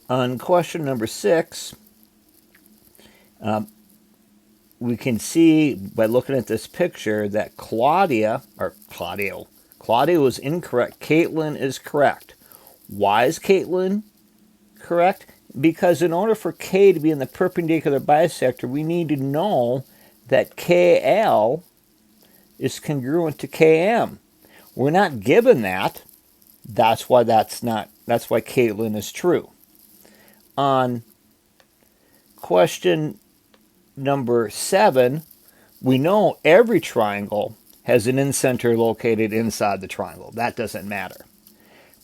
On question number 6, we can see by looking at this picture that Claudia was incorrect. Caitlin is correct. Why is Caitlin correct? Because in order for K to be in the perpendicular bisector, we need to know that KL is congruent to KM. We're not given that. That's why Caitlin is true. On question number 7, we know every triangle has an incenter located inside the triangle. That doesn't matter.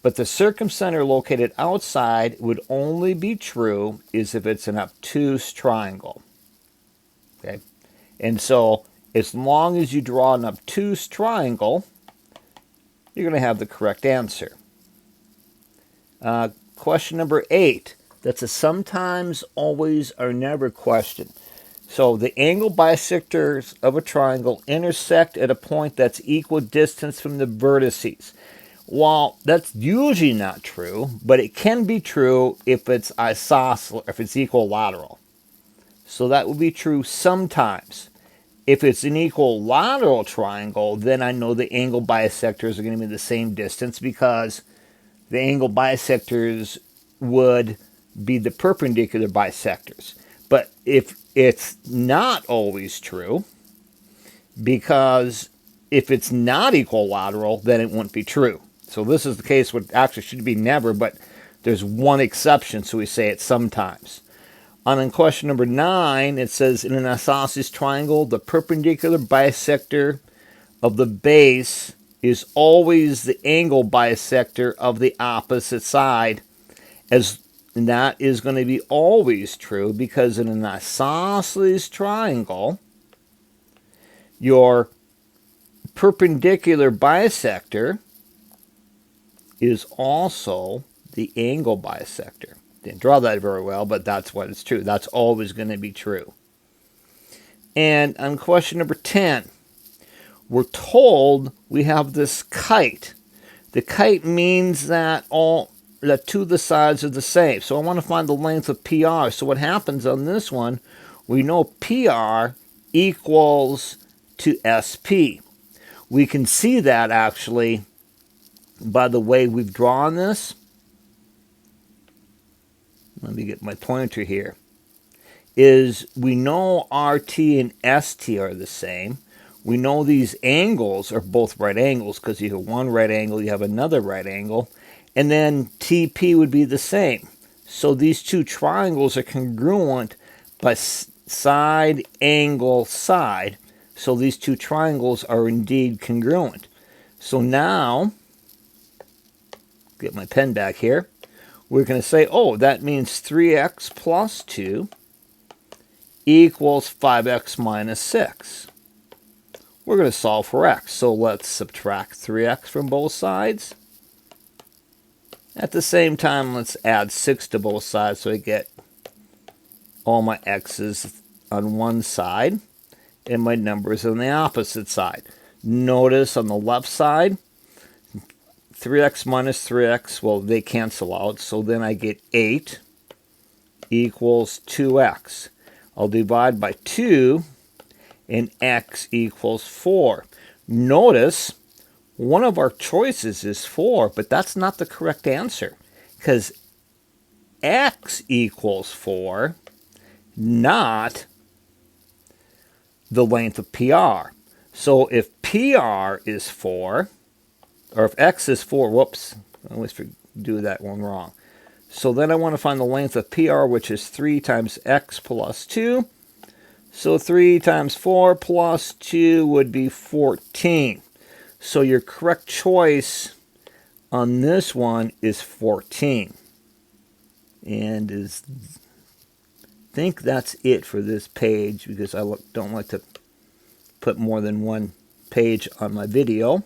But the circumcenter located outside would only be true if it's an obtuse triangle. Okay? And so as long as you draw an obtuse triangle, you're going to have the correct answer. Question number 8. That's a sometimes, always, or never question. So the angle bisectors of a triangle intersect at a point that's equal distance from the vertices. Well, that's usually not true, but it can be true if it's isosceles, if it's equilateral. So that would be true sometimes. If it's an equilateral triangle, then I know the angle bisectors are going to be the same distance because the angle bisectors would be the perpendicular bisectors. But if it's not always true, because if it's not equilateral, then it wouldn't be true. So this is the case what actually should be never, but there's one exception, so we say it sometimes. On question number 9, it says in an isosceles triangle, the perpendicular bisector of the base is always the angle bisector of the opposite side, and that is going to be always true because in an isosceles triangle, your perpendicular bisector is also the angle bisector. Didn't draw that very well, but that's what it's true. That's always going to be true. And on question number 10, we're told we have this kite. The kite means that two of the sides are the same. So I want to find the length of PR. So what happens on this one, we know PR equals to SP. We can see that actually by the way we've drawn this. Let me get my pointer here. Is we know RT and ST are the same. We know these angles are both right angles because you have one right angle, you have another right angle. And then TP would be the same. So these two triangles are congruent by side, angle, side. So these two triangles are indeed congruent. So now, get my pen back here. We're going to say, oh, that means 3x plus 2 equals 5x minus 6. We're going to solve for x. So let's subtract 3x from both sides. At the same time, let's add 6 to both sides so I get all my x's on one side and my numbers on the opposite side. Notice on the left side, 3x minus 3x, well, they cancel out, so then I get 8 equals 2x. I'll divide by 2, and x equals 4. Notice one of our choices is 4, but that's not the correct answer, because x equals 4, not the length of PR. So if PR is 4, or if x is 4, whoops, I always do that one wrong. So then I want to find the length of PR, which is 3 times x plus 2. So 3 times 4 plus 2 would be 14. So your correct choice on this one is 14. And I think that's it for this page because I don't like to put more than one page on my video.